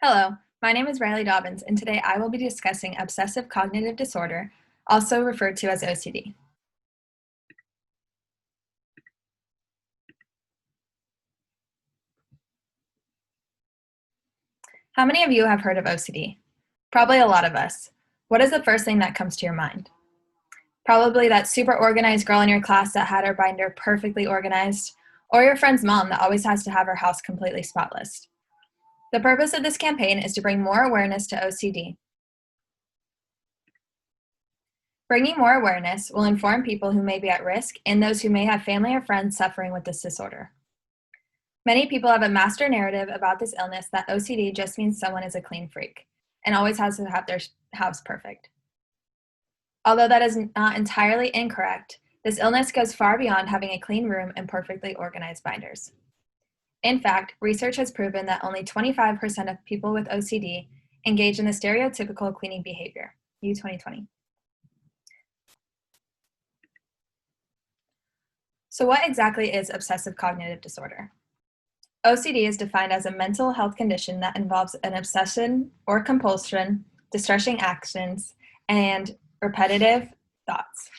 Hello, my name is Ryleigh Dobyns, and today I will be discussing obsessive cognitive disorder, also referred to as OCD. How many of you have heard of OCD? Probably a lot of us. What is the first thing that comes to your mind? Probably that super organized girl in your class that had her binder perfectly organized, or your friend's mom that always has to have her house completely spotless. The purpose of this campaign is to bring more awareness to OCD. Bringing more awareness will inform people who may be at risk and those who may have family or friends suffering with this disorder. Many people have a master narrative about this illness that OCD just means someone is a clean freak and always has to have their house perfect. Although that is not entirely incorrect, this illness goes far beyond having a clean room and perfectly organized binders. In fact, research has proven that only 25% of people with OCD engage in the stereotypical cleaning behavior, U 2020. So what exactly is obsessive cognitive disorder? OCD is defined as a mental health condition that involves an obsession or compulsion, distressing actions, and repetitive thoughts.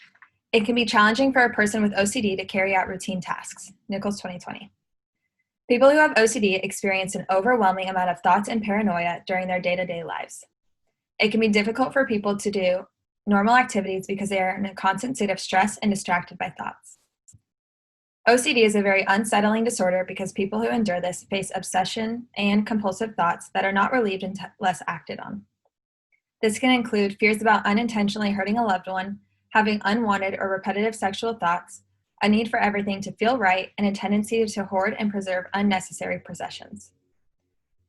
It can be challenging for a person with OCD to carry out routine tasks, Nichols 2020. People who have OCD experience an overwhelming amount of thoughts and paranoia during their day-to-day lives. It can be difficult for people to do normal activities because they are in a constant state of stress and distracted by thoughts. OCD is a very unsettling disorder because people who endure this face obsession and compulsive thoughts that are not relieved unless acted on. This can include fears about unintentionally hurting a loved one, having unwanted or repetitive sexual thoughts, a need for everything to feel right, and a tendency to hoard and preserve unnecessary possessions.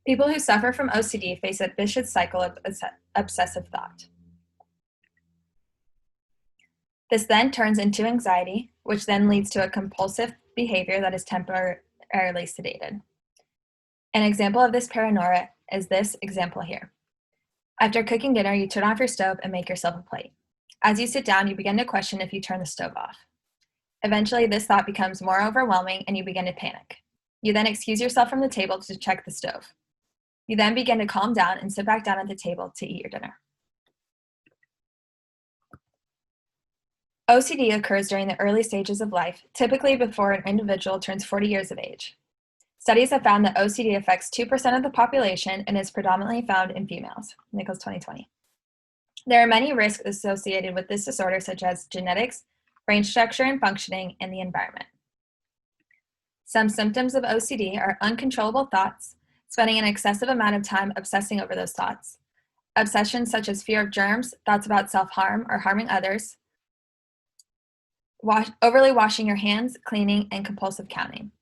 People who suffer from OCD face a vicious cycle of obsessive thought. This then turns into anxiety, which then leads to a compulsive behavior that is temporarily sedated. An example of this paranoia is this example here. After cooking dinner, you turn off your stove and make yourself a plate. As you sit down, you begin to question if you turn the stove off. Eventually, this thought becomes more overwhelming and you begin to panic. You then excuse yourself from the table to check the stove. You then begin to calm down and sit back down at the table to eat your dinner. OCD occurs during the early stages of life, typically before an individual turns 40 years of age. Studies have found that OCD affects 2% of the population and is predominantly found in females, Nichols 2020. There are many risks associated with this disorder, such as genetics, brain structure and functioning, and the environment. Some symptoms of OCD are uncontrollable thoughts, spending an excessive amount of time obsessing over those thoughts, obsessions such as fear of germs, thoughts about self-harm or harming others, overly washing your hands, cleaning, and compulsive counting.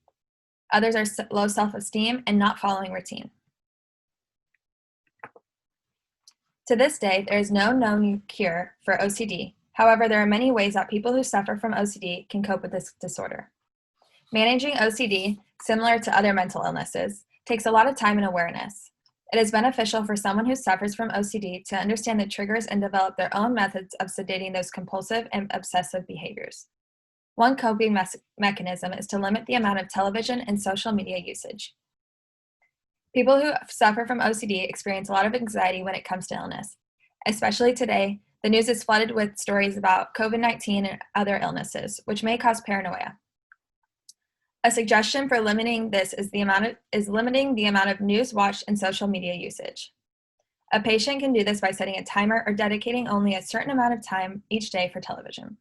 Others are low self-esteem and not following routine. To this day, there is no known cure for OCD. However, there are many ways that people who suffer from OCD can cope with this disorder. Managing OCD, similar to other mental illnesses, takes a lot of time and awareness. It is beneficial for someone who suffers from OCD to understand the triggers and develop their own methods of sedating those compulsive and obsessive behaviors. One coping mechanism is to limit the amount of television and social media usage. People who suffer from OCD experience a lot of anxiety when it comes to illness. Especially today, the news is flooded with stories about COVID-19 and other illnesses, which may cause paranoia. A suggestion for limiting this is limiting the amount of news watched and social media usage. A patient can do this by setting a timer or dedicating only a certain amount of time each day for television.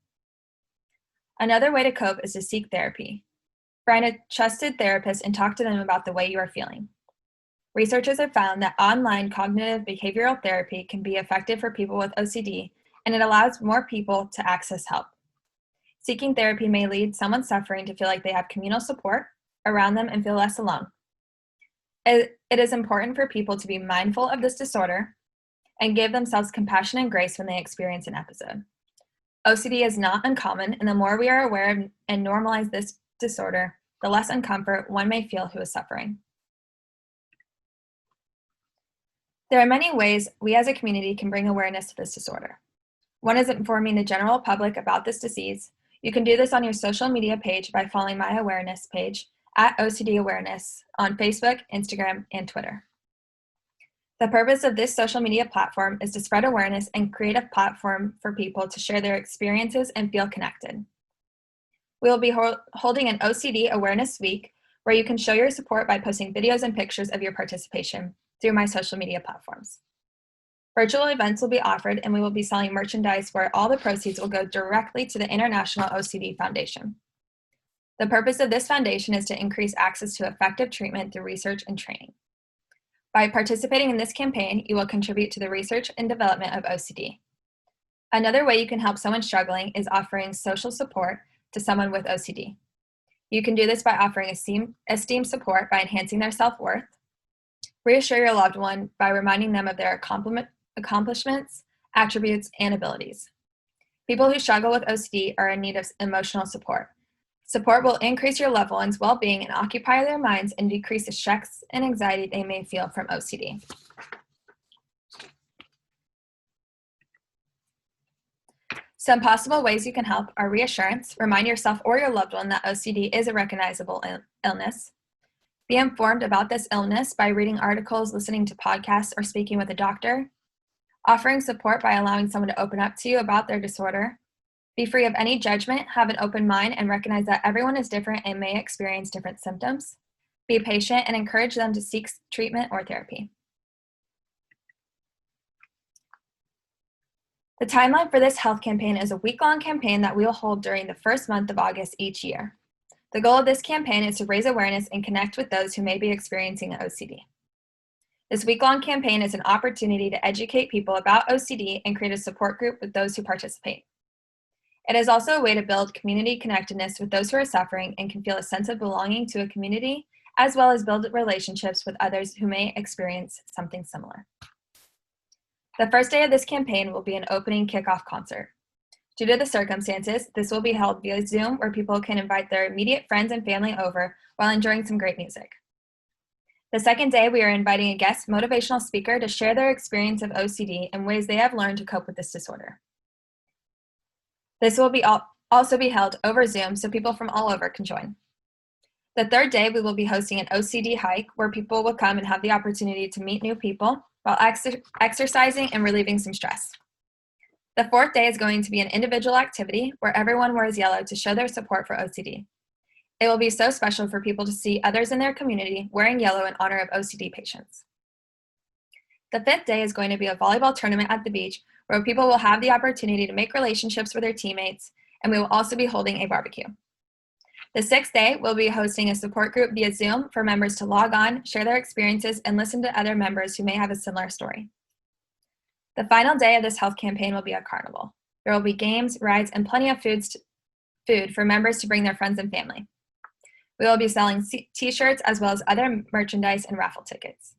Another way to cope is to seek therapy. Find a trusted therapist and talk to them about the way you are feeling. Researchers have found that online cognitive behavioral therapy can be effective for people with OCD, and it allows more people to access help. Seeking therapy may lead someone suffering to feel like they have communal support around them and feel less alone. It is important for people to be mindful of this disorder and give themselves compassion and grace when they experience an episode. OCD is not uncommon, and the more we are aware of and normalize this disorder, the less uncomfort one may feel who is suffering. There are many ways we as a community can bring awareness to this disorder. One is informing the general public about this disease. You can do this on your social media page by following my awareness page @OCD Awareness on Facebook, Instagram, and Twitter. The purpose of this social media platform is to spread awareness and create a platform for people to share their experiences and feel connected. We will be holding an OCD Awareness Week where you can show your support by posting videos and pictures of your participation through my social media platforms. Virtual events will be offered, and we will be selling merchandise where all the proceeds will go directly to the International OCD Foundation. The purpose of this foundation is to increase access to effective treatment through research and training. By participating in this campaign, you will contribute to the research and development of OCD. Another way you can help someone struggling is offering social support to someone with OCD. You can do this by offering esteemed support by enhancing their self-worth. Reassure your loved one by reminding them of their accomplishments, attributes, and abilities. People who struggle with OCD are in need of emotional support. Support will increase your loved one's well-being and occupy their minds and decrease the stress and anxiety they may feel from OCD. Some possible ways you can help are reassurance. Remind yourself or your loved one that OCD is a recognizable illness. Be informed about this illness by reading articles, listening to podcasts, or speaking with a doctor. Offering support by allowing someone to open up to you about their disorder. Be free of any judgment, have an open mind, and recognize that everyone is different and may experience different symptoms. Be patient and encourage them to seek treatment or therapy. The timeline for this health campaign is a week-long campaign that we will hold during the first month of August each year. The goal of this campaign is to raise awareness and connect with those who may be experiencing OCD. This week-long campaign is an opportunity to educate people about OCD and create a support group with those who participate. It is also a way to build community connectedness with those who are suffering and can feel a sense of belonging to a community, as well as build relationships with others who may experience something similar. The first day of this campaign will be an opening kickoff concert. Due to the circumstances, this will be held via Zoom where people can invite their immediate friends and family over while enjoying some great music. The second day, we are inviting a guest motivational speaker to share their experience of OCD and ways they have learned to cope with this disorder. This will also be held over Zoom so people from all over can join. The third day, we will be hosting an OCD hike where people will come and have the opportunity to meet new people while exercising and relieving some stress. The fourth day is going to be an individual activity where everyone wears yellow to show their support for OCD. It will be so special for people to see others in their community wearing yellow in honor of OCD patients. The fifth day is going to be a volleyball tournament at the beach where people will have the opportunity to make relationships with their teammates, and we will also be holding a barbecue. The sixth day, we'll be hosting a support group via Zoom for members to log on, share their experiences, and listen to other members who may have a similar story. The final day of this health campaign will be a carnival. There will be games, rides, and plenty of food for members to bring their friends and family. We will be selling t-shirts as well as other merchandise and raffle tickets.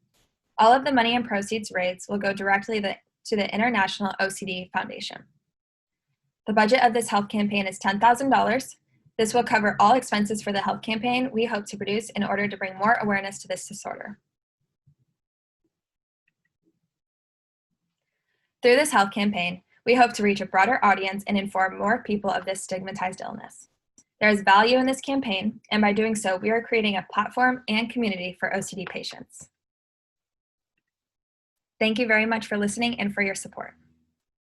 All of the money and proceeds raised will go directly to the International OCD Foundation. The budget of this health campaign is $10,000. This will cover all expenses for the health campaign we hope to produce in order to bring more awareness to this disorder. Through this health campaign, we hope to reach a broader audience and inform more people of this stigmatized illness. There is value in this campaign, and by doing so, we are creating a platform and community for OCD patients. Thank you very much for listening and for your support.